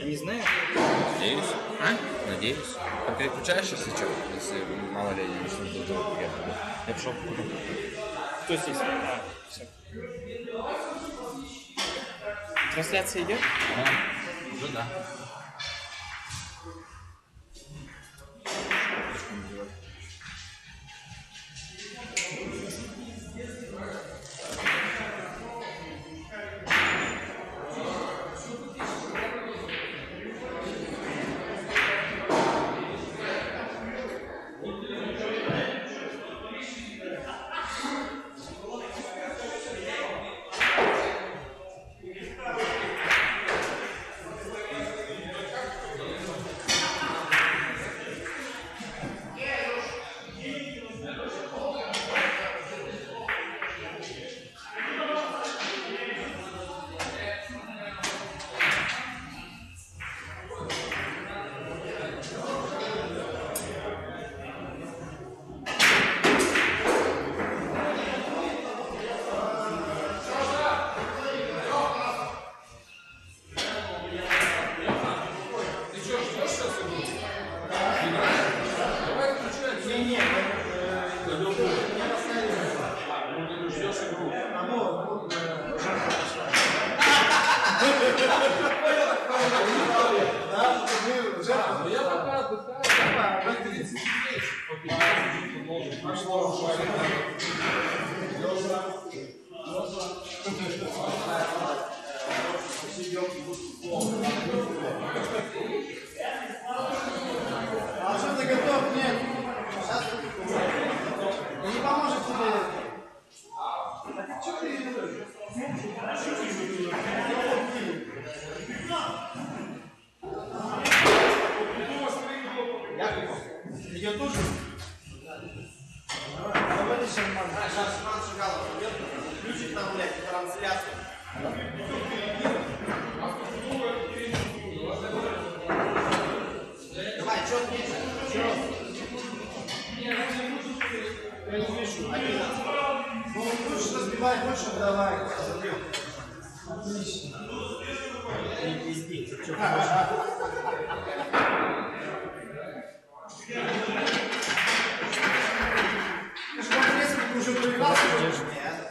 Не знаю. Надеюсь. А? Надеюсь. А переключаешь, если что? Если мало ли что-то вдруг я пошел покурю. Кто здесь? А, все. Трансляция идет? Уже да. А что ты готов? Нет. Не поможет тебе. Так что ты делаешь? Ее тоже? Давай еще сейчас Иван Шигалов включит нам, блядь, трансляцию. Давай, что ты? Я не вижу. Ну, лучше разбивай, больше давай. Отлично. Не пизди. Что ты уже проигрался?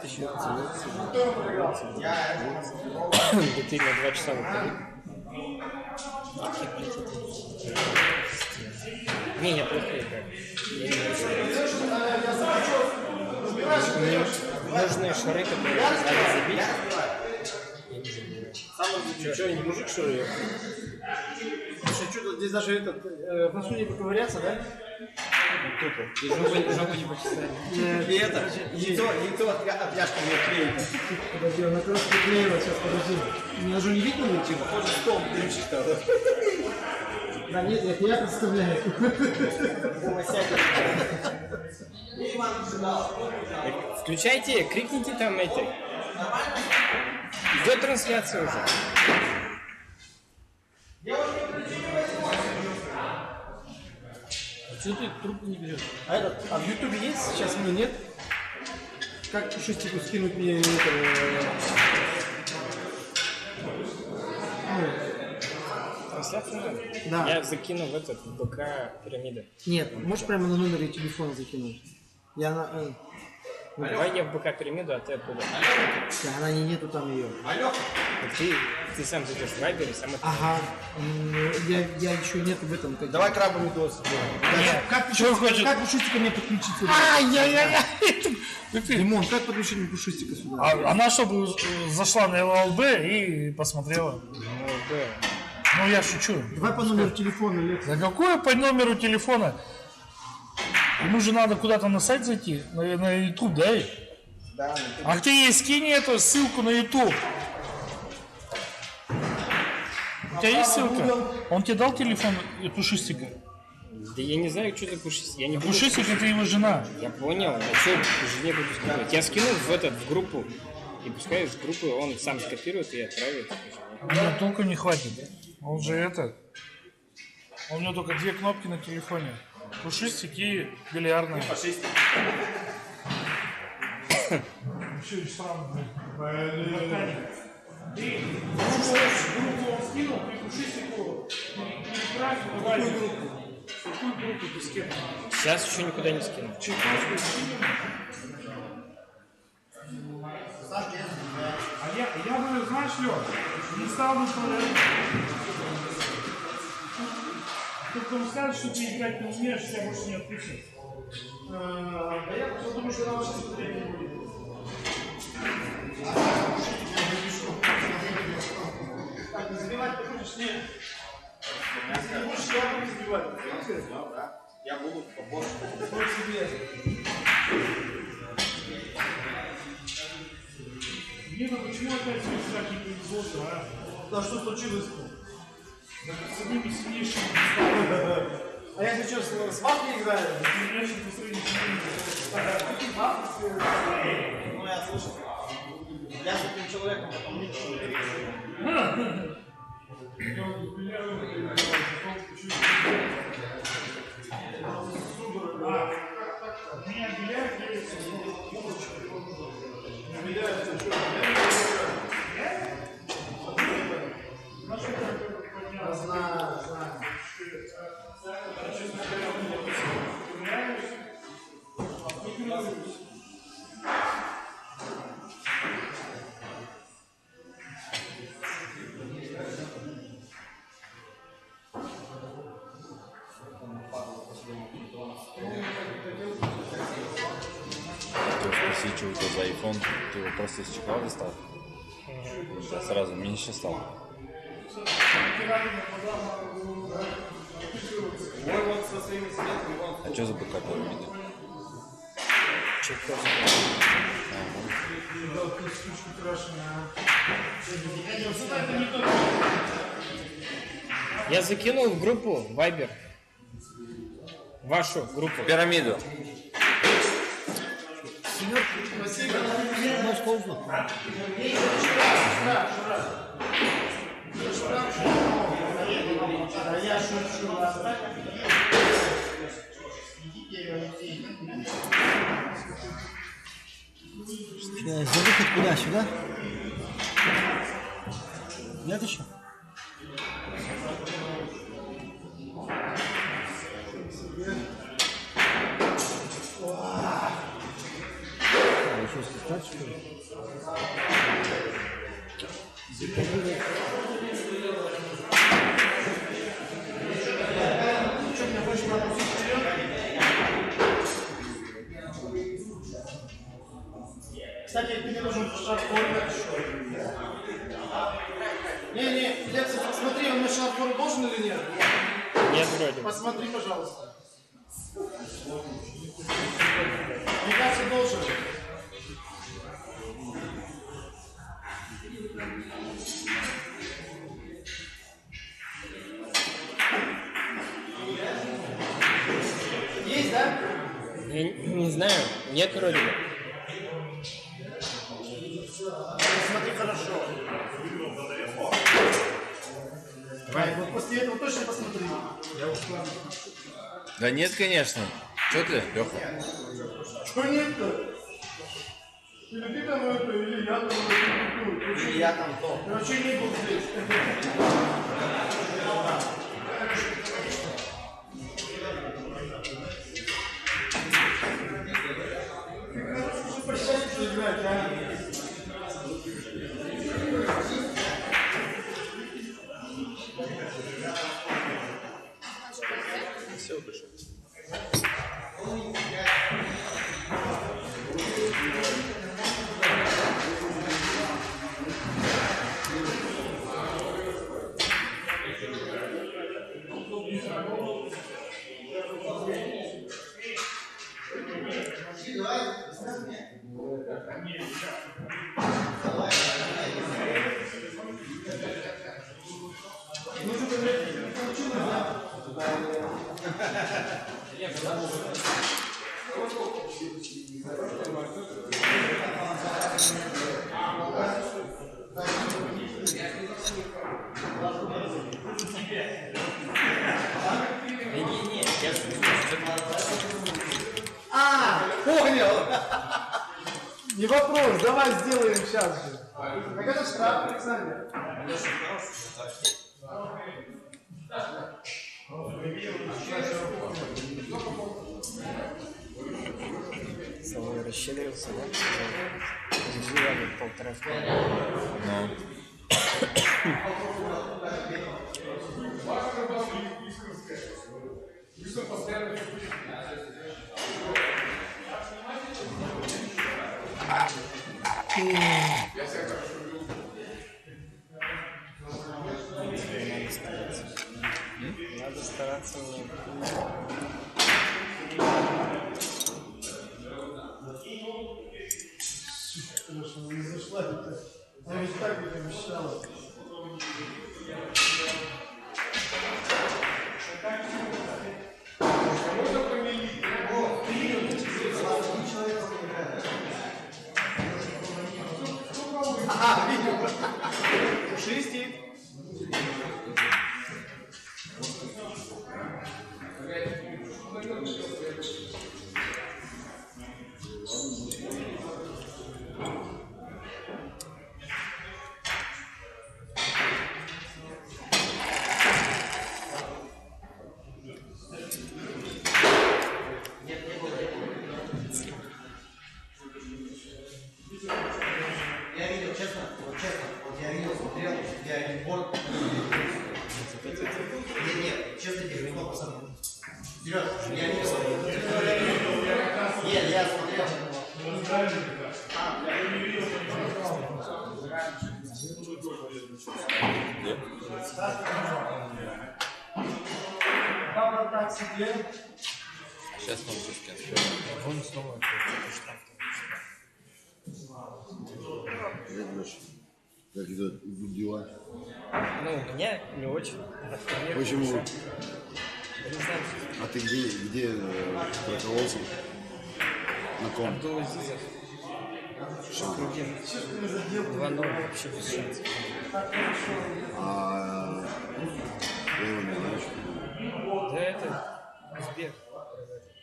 Еще да ты на 2 часа выходи. Не, я просто играю. Мне нужны шары, которые надо забить. Я не забиваю. Что, не мужик, что ли? Слушай, что здесь даже этот, в носу не поковыряться, да? Тупо. И жопу не почесали. И это, яйцо от пляшки не клеит. Подожди, она просто приклеила, сейчас, подожди. Меня же не видно ничего? Похоже, стол ключик там. Да нет, это я представляю. Включайте, крикните там эти. Идет трансляция уже. Что ты трубку не берешь? А в Ютубе есть? Сейчас мне нет. Как пушистику скинуть мне это? Трансляцию надо? Да. Я закину в этот, в БК пирамида. Нет, можешь прямо на номере телефона закинуть? Я на... Ну, давай я в БК пирамиду, а ты оттуда. Да, она нету там ее. Ты сам зайдешь в Вайбер и сам это. Ага. Я еще нет в этом. Давай крабовый дос. Нет. Как пушистика мне подключить сюда? Лимон, как подключить мне пушистика сюда? Она чтобы зашла на ЛЛБ и посмотрела. Ну я шучу. Давай по номеру телефона, Лекс. Да какое по номеру телефона? Ему же надо куда-то на сайт зайти, на YouTube, да? Да, А ты ей скинь эту ссылку на YouTube. У тебя есть ссылка? Он тебе дал телефон пушистика? Да я не знаю, что ты пушистик. Я не буду. Пушистик это его жена. Я понял. А что жене буду скидывать? Я скину в группу. И пускай из группы он сам скопирует и отправит. Нет, толку не хватит. Он же это. У него только 2 кнопки на телефоне. Пушистик и бильярдная. фашистик. Еще и странно, блин. Группу он скинул, прикуши секунду. Переправь, давай. Какую группу ты скинул? Сейчас еще никуда не скину. Чайковскую скинул. А я бы, знаешь, Лёх, не стал бы смотреть. Ты потом скажешь, что ты играть не умеешь, тебя больше не отпустят. Да я просто думаю, что нам сейчас смотреть не будет. Так, не забивать ты будешь? Нет. Если не будешь, я буду забивать. Я буду попозже. Вот себе. Гена, почему опять все так не повезло, а? Да что случилось-то? С одними сильнейшими А я сейчас с вафлей играю? сильнейшими построениями. Какие вафли? Ну я слышал. Я с этим человеком потом не Меня отделяют, знаю. Спроси, что у тебя за iPhone, ты его просто из чехла достал? Сразу меньше стал. А что за БК пирамиды? Я закинул в группу Viber. Вашу группу. Пирамиду. Я шучу. За выход куда? Сюда? Нет еще? Еще стать, что ли? Кстати, ты мне нужен шарфорвард еще. Не, Лекса, посмотри, он на шарфорвард должен или нет? Нет, вроде. Посмотри, пожалуйста. Мне кажется, должен. Есть, да? Я не знаю. Нет, вроде бы. Смотри хорошо. Давай, вот после этого точно посмотри. Да нет, конечно. Что ты, Леха? Что нет-то? Или ты там это, или я там это. Или я там то. Ты вообще не был здесь. Почти играть, а? А, понял. Не вопрос, давай сделаем сейчас же. Так это штраф, Александр. Самый расщедрился, да? Живали 1,5 вкладу. Ну. Надо стараться. Хорошо, не зашла это. Я ведь так ведь обещала. Ага, видел. Шестик. Я видел, честно, вот я видел, смотрел, я не борт. Нет, честно тебе, 100%. Серьезно, я видел. Нет, я смотрел. Папа так себе. Сейчас научусь кем. Вон снова штраф. Как идут дела? Ну, у меня не очень. Например, Почему? хорошо. Я не знаю, А ты где прокололся? На ком? Абдул-Азизов. Шахрудин. 2-0 вообще без шансов. А я его не знаю. Да это Узбек.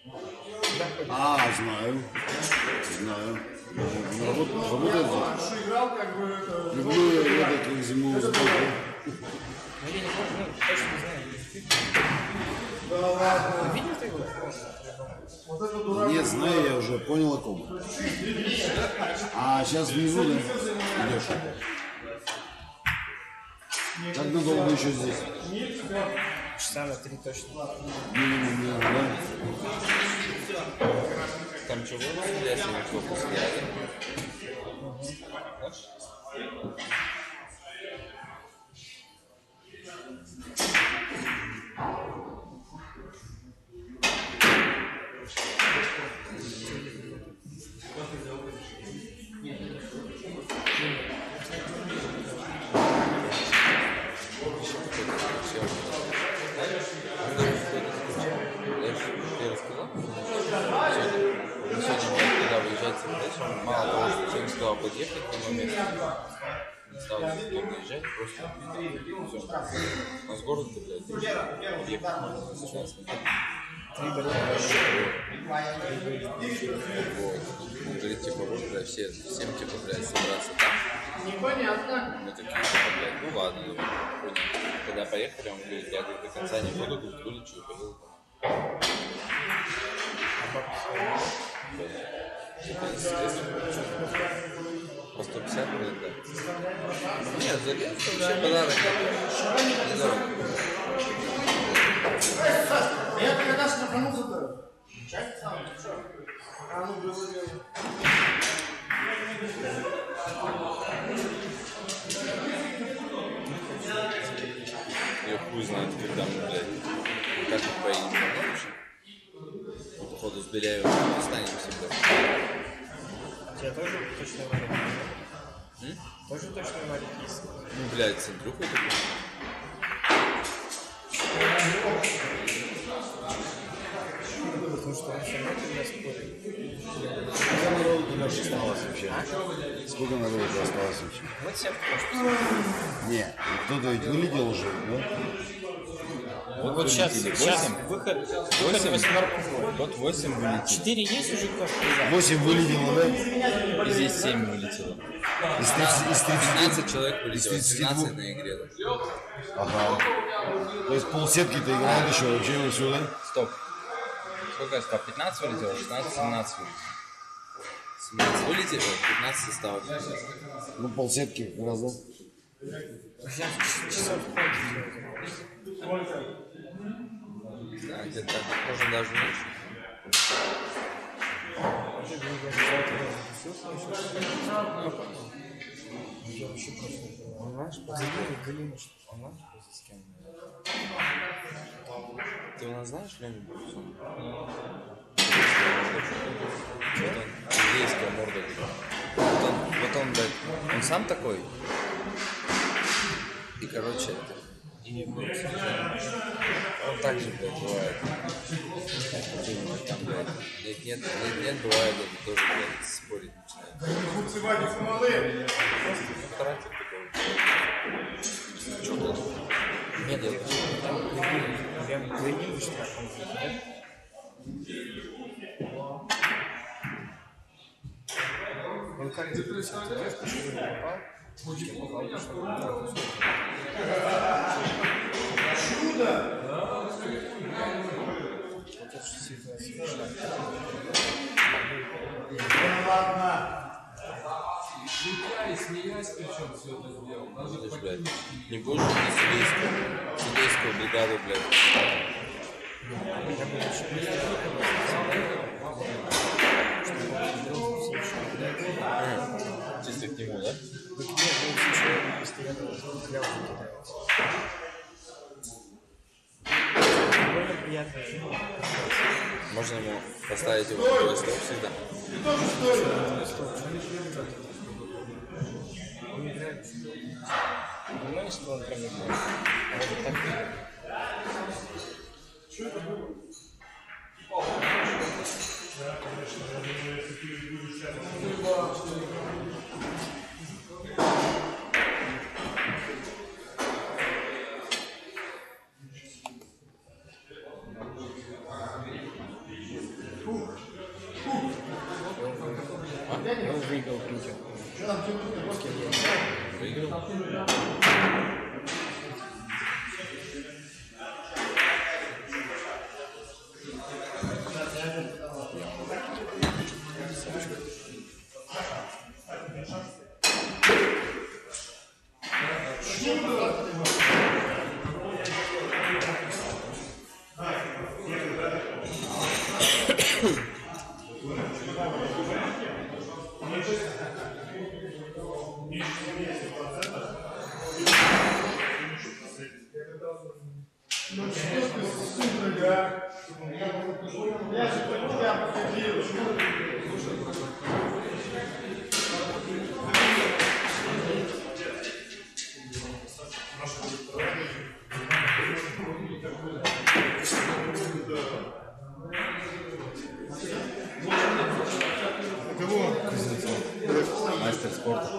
Куда ходит? Знаю. Знаю. Работает здесь. Играл как бы это. Люблю я как зиму сборку. Ну, я не помню, ну, точно не знаю. Да ладно. Видел ты его? Вот это дурак. Нет, знаю, я уже понял о ком. А сейчас внизу, да? Идешь. Как надолго еще здесь? Часа на 3 точно. Минимум, да? Там чего? Я сегодня фокус взяли. Когда выезжать, он мало того, что всем сказал подъехать к тому месту, не стал никто наезжать, просто все. У нас город-то, блядь, ехать можно сейчас. Вот. Он говорит, типа, вот, блядь, всем, типа, блядь, собраться там. Непонятно. Мы такие, типа, блядь, ну ладно, думаю, понял. Когда поехали, он говорит, я говорит, до конца не буду, говорит, вылечу и поеду. Типа, естественно, по 150, блядь, да. Нет, за лет вообще подарок. Недорого. Я когда штрафанулся-то? А ну, было дело. Я хуй знает, когда мы, блядь, как мы поедем на ночь. Походу, с Беляевым останемся, блядь. У тебя тоже точно варик? Тоже точно варик есть? Ну, блядь, с Андрюхой такой. Потому что он со мной тогда спорит. Сколько народу туда осталось вообще? Сколько народу туда осталось вообще? Вот себя просто. Нет, кто-то ведь вылетел уже, да? Вот сейчас выход 8 Вот 8 вылетело. 4 есть уже кто-то? 8 вылетело, да? И здесь 7 вылетело. Из 15 человек вылетело, из 13 на игре. Ага. То есть полсетки-то играет еще, вообще все, да? Стоп. Сколько я сказал? 15 вылетело? 16, 17 вылетело. 17 вылетело, 15 составов. Ну, полсетки как раз, да? Да, где-то так, можно даже меньше. Он наш, позвонил Галину, что он наш, просто с кем. Ты у нас знаешь, Леню Бурсу? Вот он, индейская морда. Вот он, блядь, он сам такой. И, короче, и он так же, блядь, бывает. Там, блядь, нет, бывает, это тоже, блядь, спорить начинает. Характер такой. Что тут? Нет, я Прям Галину штрафом, нет? Он как записал? Ты знаешь, почему не попал? Почему попал, потому что он так вот это что ситуация. Слышь, блядь, не будешь идти судейскую бригаду, блядь. Чисто к нему, да? Можно ему поставить его на стоп всегда. Понимаешь, что он прям играет? А вот так играет. Он выиграл Питер. Выиграл. Мастер спорта.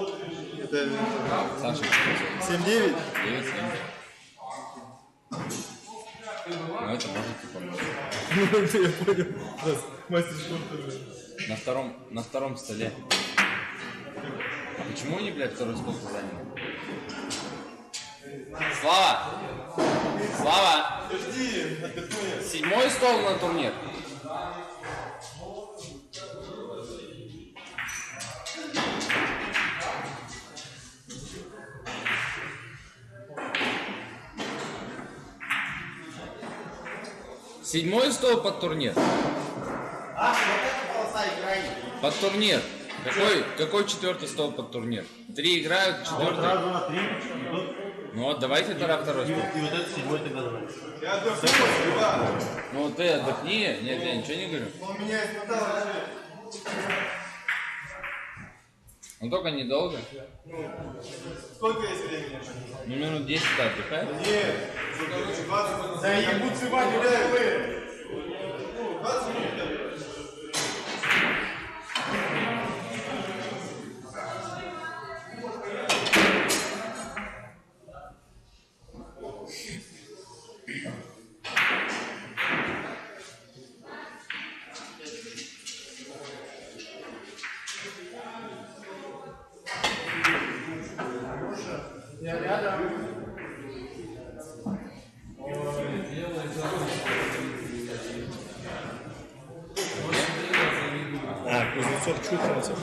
Саша. 7-9? 9-7. Ну это может типа. Я понял. Мастер спорта. На втором столе. А почему они, блядь, второй стол заняли? Слава! Слава! Подожди, 7-й стол на турнир. Седьмой стол под турнир. А, вот это полоса играет. Под турнир. Какой четвертый стол под турнир? 3 играют, четвертый. Раз, два, три. Ну вот давайте тогда второй стол. И вот это седьмой тогда давай. Ну вот ты отдохни. Нет, я ничего не говорю. Он меня испытал вообще. Ну только недолго. Сколько есть времени? Ну минут 10 отдыхай. Нет. 20. Да ебутся ебать, гуляют. 20 минут. все чувствуется.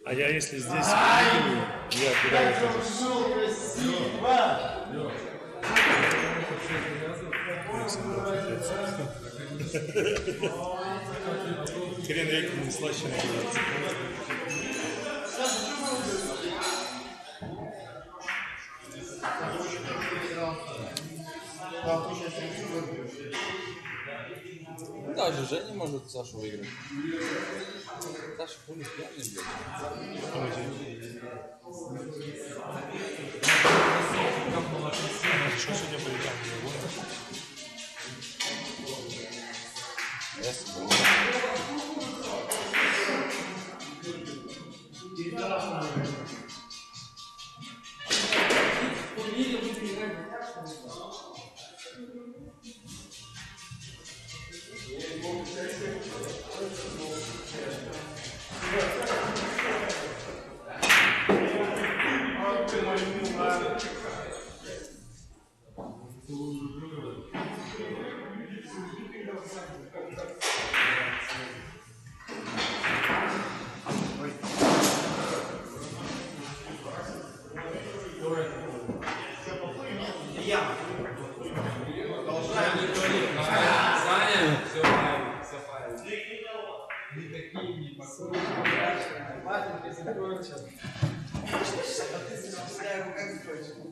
А я если здесь выиграю, я куда ухожу? Хрен реки не слаще называется. Даже Женя может Сашу выиграть. Саша хули пьяный, блядь. Что сегодня поиграем? Я с тобой.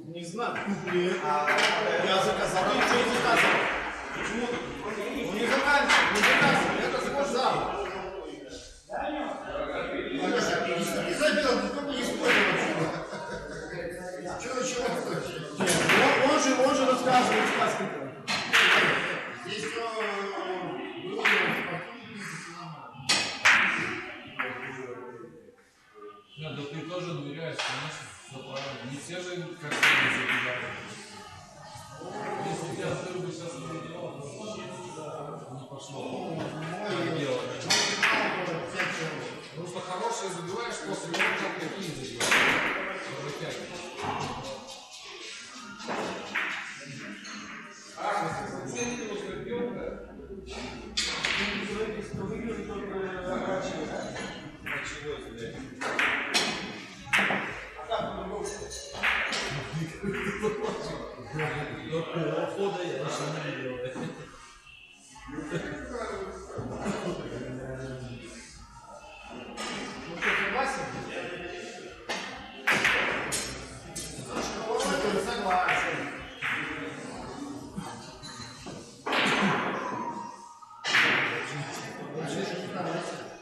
Не знаю. Я заказал. Ты что не заказал? Почему? Он не заказывал. Не заказывал. Это заказал. Не забил, ты только не спорил. Он же рассказывает сказки. Нет, да ты тоже доверяешь, конечно, все правильно. Не все же как не забегают. Если ты бы сейчас не делал, то не пошло. Так делать. Потому что хорошее забиваешь, после него как такие забиваешь.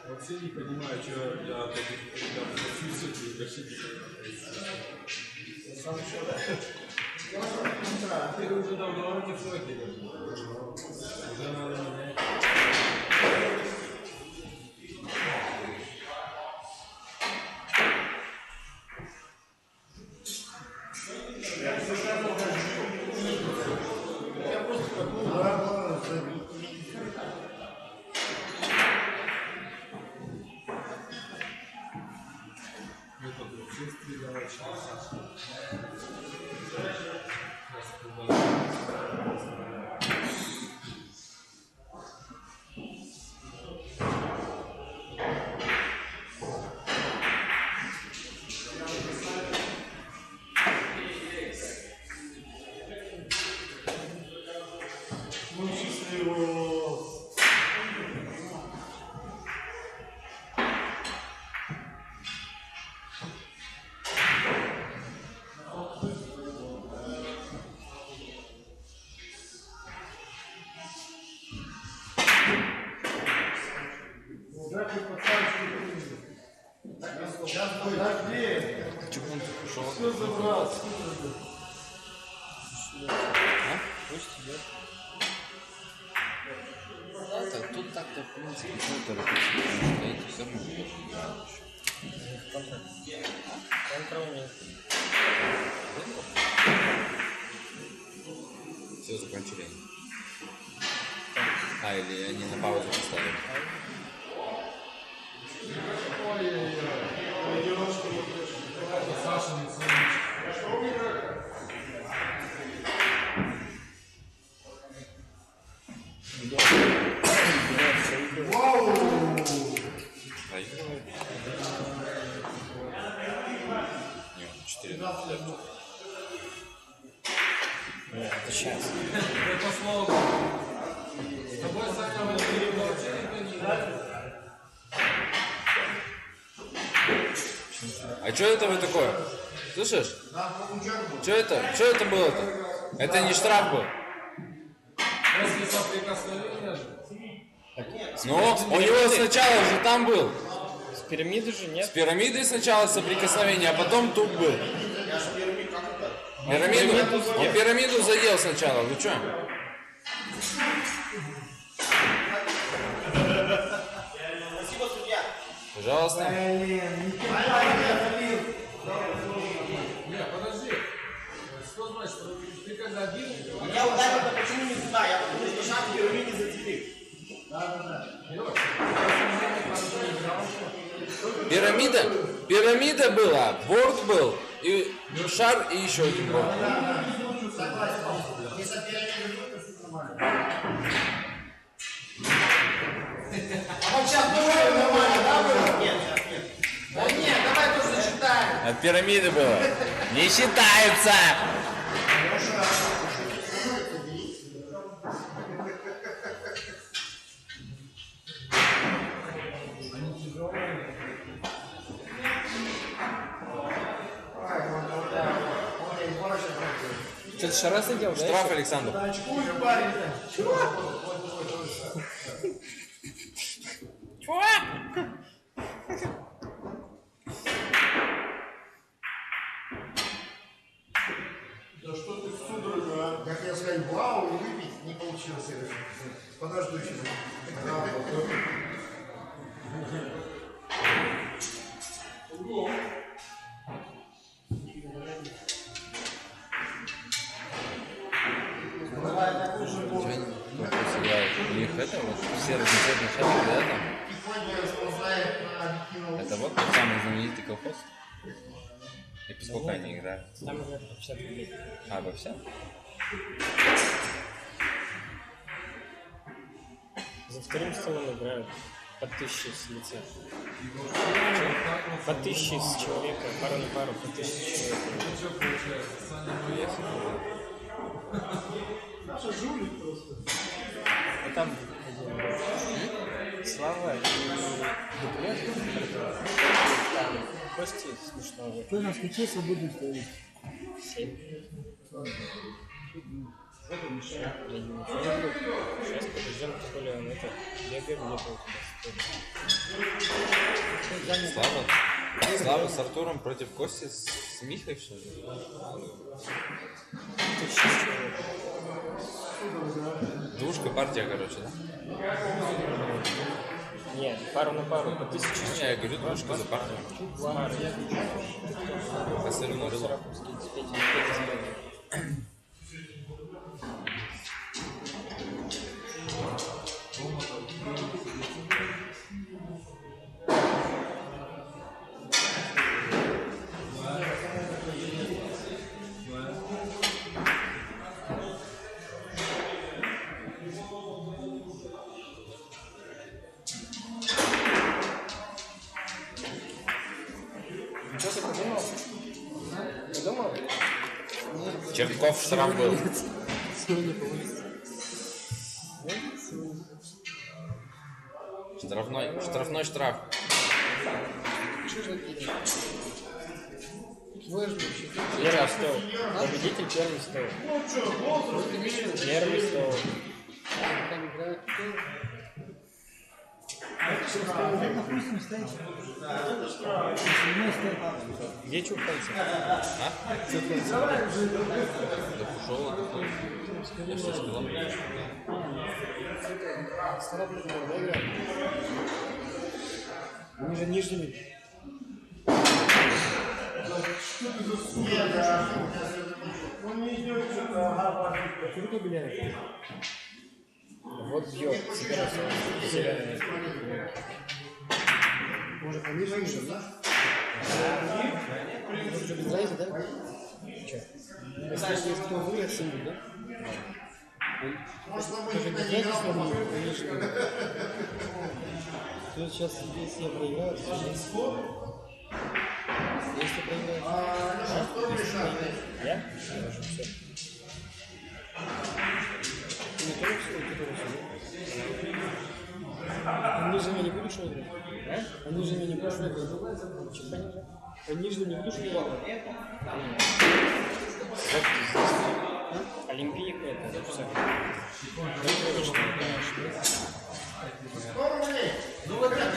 Вообще не понимаю, что я от этих ребят отношусь, и вообще не понимаю. Ты уже давно не в шоке. Уже надо менять. Все забрал. Пусть идет. Да, тут так-то, в принципе, что торопиться, потому что эти все равно все закончили. А, или они на паузу поставили. Саша не ценит. 4-0. Нет, это сейчас. Это слово. С тобой, Саня, вообще никто не играет. А что это вы такое? Слышишь? Что это? Что это было-то? Это не штраф был. После соприкосновения же. Ну, у него сначала же там был. С пирамиды же С нет. пирамидой сначала соприкосновение, а потом тут был. Пирамиду? Он пирамиду задел сначала. Вы что? Пожалуйста. Не, подожди. Что значит? Ты когда бил? Я ударил, то почему не туда? Я потому что шаг в пирамиде зацепил. Пирамида была, борт был, и шар, и еще один борт. А вот сейчас было нормально, да, было? Нет, нет. Да нет, давай тоже зачитаем. От пирамиды было. Не считается! Что-то шара задел, да? Штраф, Александр. Да что ты судорога, а? Как я сказать, вау, и выпить не получилось. Подожду еще. У них это вот все разноцветные шапки, да, там? Это вот тот самый знаменитый колхоз. И по сколько они играют? Там уже 50 рублей. А, по всем? За вторым столом играют по 1000 с лица. По 1000 с человека, пару на пару, по 1000 с человека. Ну что получается? Саня боец? А там один Слава и Дуплет, там Кости смешного. Кто нас включил свободный стоит? 7. Сейчас подождем, тем более он это бегаем, не будет. Слава с Артуром против Кости с Михой, что ли? 1000 человек. Двушка партия, короче, да? Нет, пару на пару, по 1000 Не, я человек. говорю, двушка за партию. Пара. Косарю на рыло. Сараповский, Петя. Что ты подумал? Подумал? Чертков штраф был. Сегодня получится. Штрафной штраф. Первый стол. Победитель первый стол. Первый стол. Где чухался? Да ушел такой. Я все сказал. Они же нижними. Круто гуляет. Вот бьет. Зеленый. Может, пониже уже, да? Может, уже без разницы, да? Че? Если есть кто выиграет, символ, да? Тоже без разницы, но конечно. Сейчас, если я проиграю, то Если проиграешь. Я? Даже все. Ты не тоже все, ты тоже все. А ниже не будешь играть? А? А ниже не будешь играть? Чуть пониже. А ниже не будешь играть? Олимпийка это все. Ну вот так и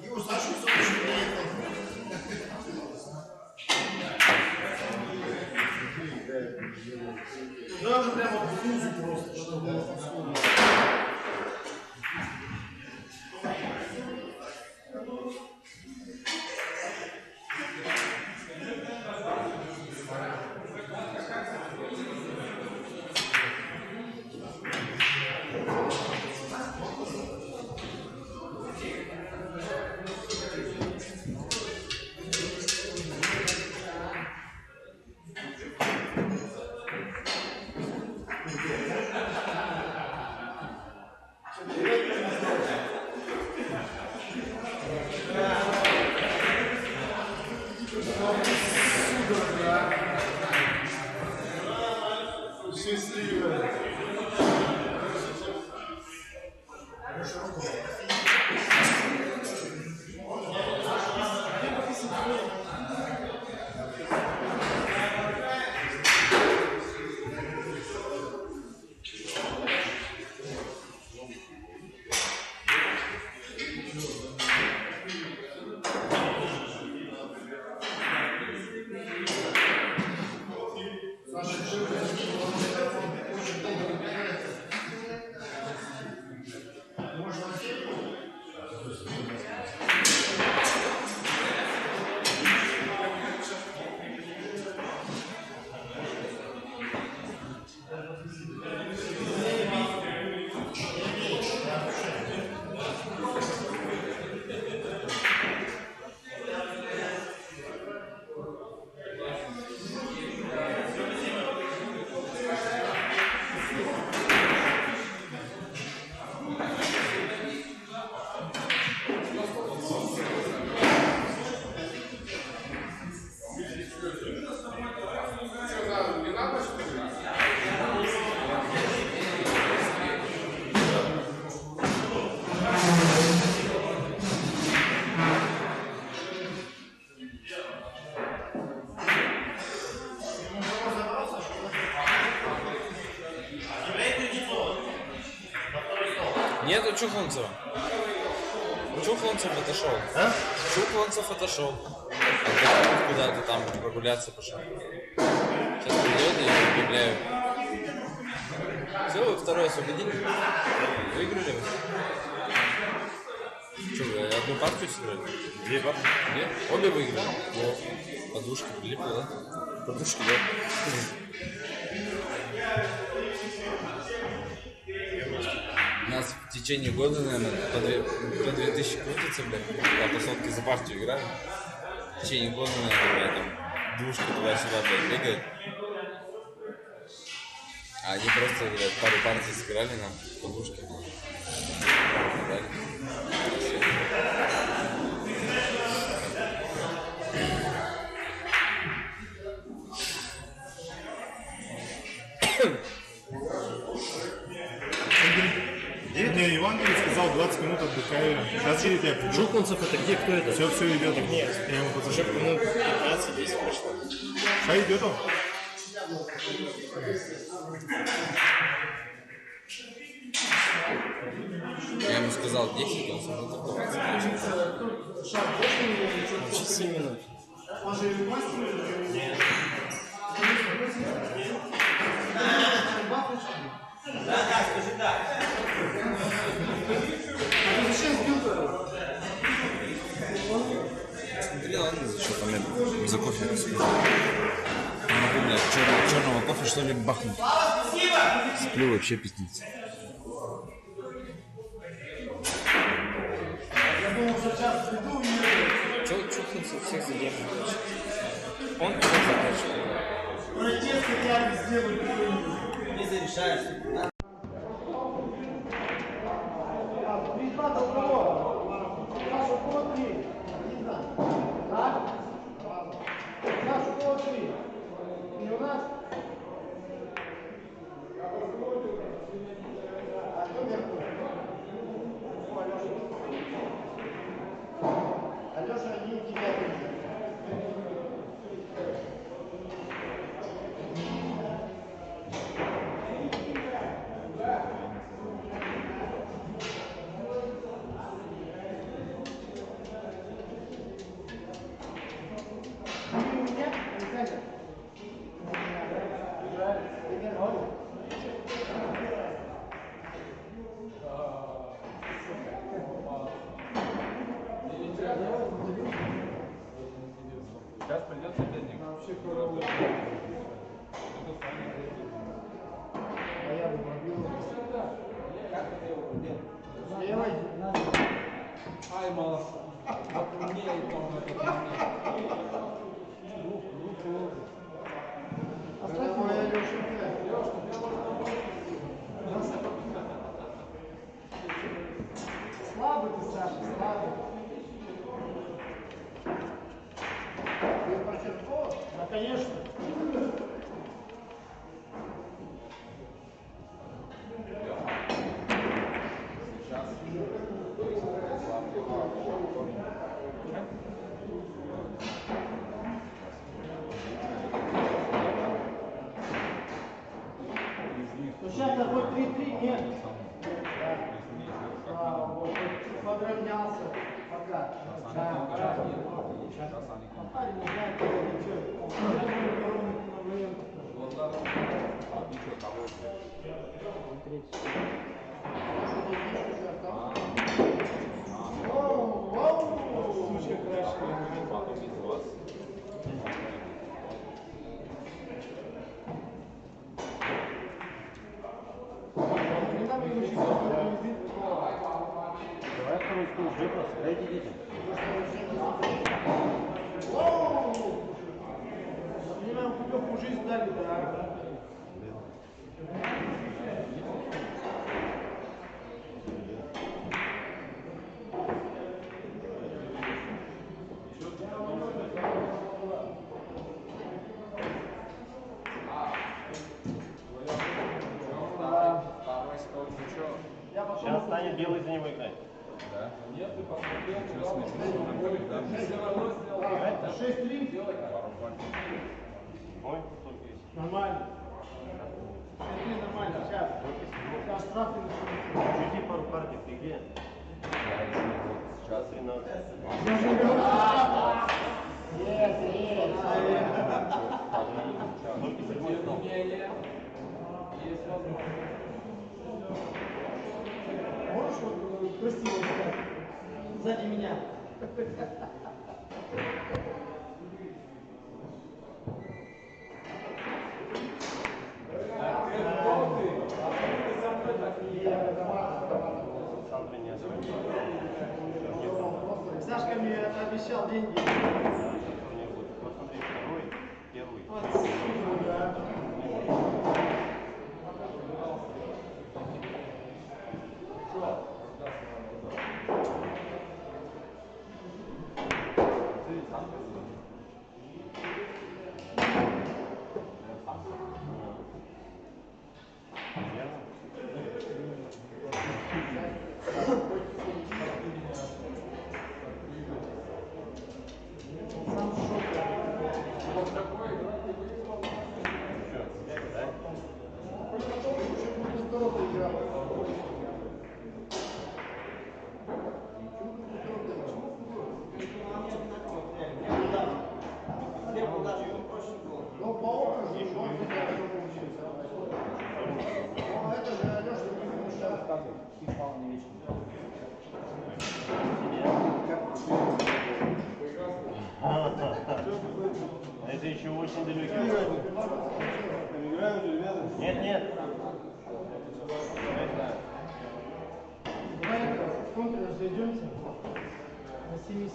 Его Сашу все приехал. Туда же прямо в блузу просто, чтобы было подсказано. Счастливая. Нету Чухонцева. Чухонцев отошел. А? Чухонцев отошел. Отдохнуть куда-то там прогуляться пошел. Сейчас придет и объявляю. Все, вы второй освободили. Выиграли вы. Что, вы одну партию сыграли? Две партии. Две? Обе выиграли. Вот. Подушки прилипли, да? Подушки, да. У нас в течение года, наверное, по 2000 крутится, блядь. Я по сотке за партию играю. В течение года, наверное, там двушки туда-сюда, блядь, бегают. А они просто, блядь, пару партий сыграли нам подушки. Играли. Не, Евангелий сказал 20 минут отдыхаю. Сейчас едет я. Жукунцев это где? Кто это? Все идет. Нет, Я ему уже подзажал. минут 15-10 прошло. Сейчас идет он. Я ему сказал 10, он сказал 20. Чуть 7 минут. Смотри, ладно, еще там за кофе. Не могу, блядь, черного кофе что ли бахнуть. Сплю вообще пиздец. Чего Чуханцев всех задерживает? Он всех задерживает. Протест хотя бы сделали. Не зарешаешь. Алеша, они у тебя есть. Сейчас придется денег. Ай, молодцы. Мне и там Слабый ты, Саша, слабый. Ты почерпнул? Да, конечно. Ну сейчас такой 3-3, нет. Вот, подравнялся пока. Да, парень не знает, куда идет. Давай второй стул, жди просто, дайте детям. Мне нам путевку в жизнь дали, да. Сейчас станет белый за него играть. Нет, ты посмотрел, куда Это 6-3. Ой, только есть. Нормально. 6-3 нормально. Сейчас. Сейчас штрафы начнутся. Чути пару картик, ты где? Сейчас 13. Есть, есть. Только седьмой стол. есть возможность. Можешь вот красиво сказать? Сзади меня. Сашка мне обещал деньги. Посмотри, второй, первый. Вот, да. Нет, нет. Давай в контур разойдемся на 7-7.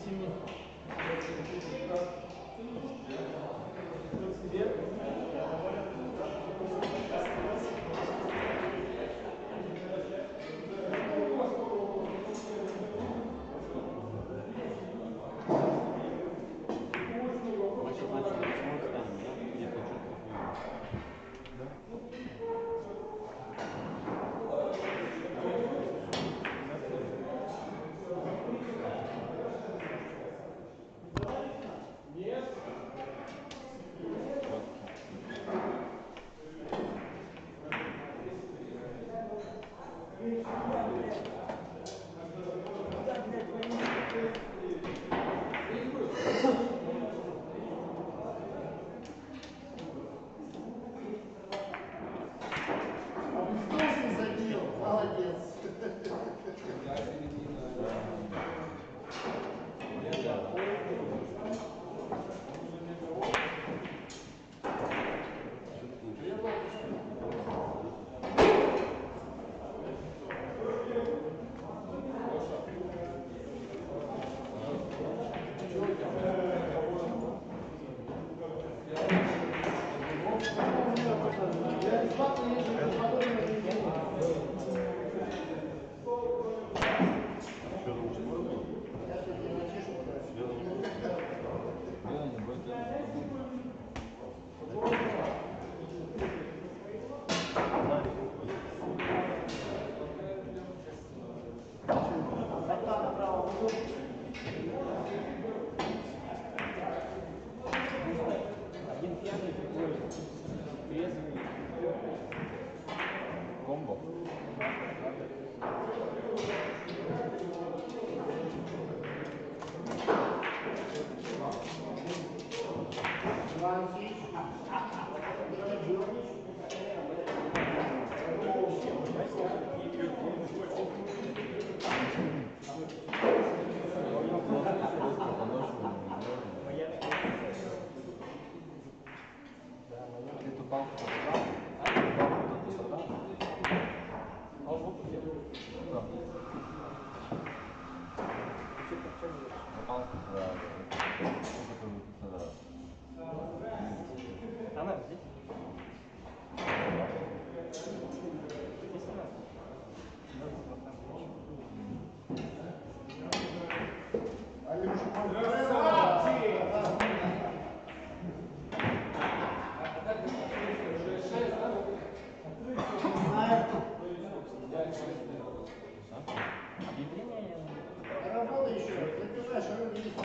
Работа еще, забиваешь, а он есть.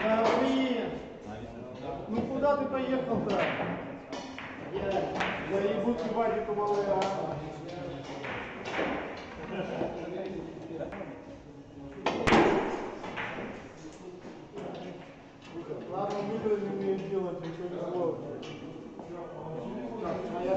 Да, блин! Ну куда ты поехал-то? Я ебут Вадику малые, а? Ладно, выиграли, не умеют делать, не повезло. Так, моя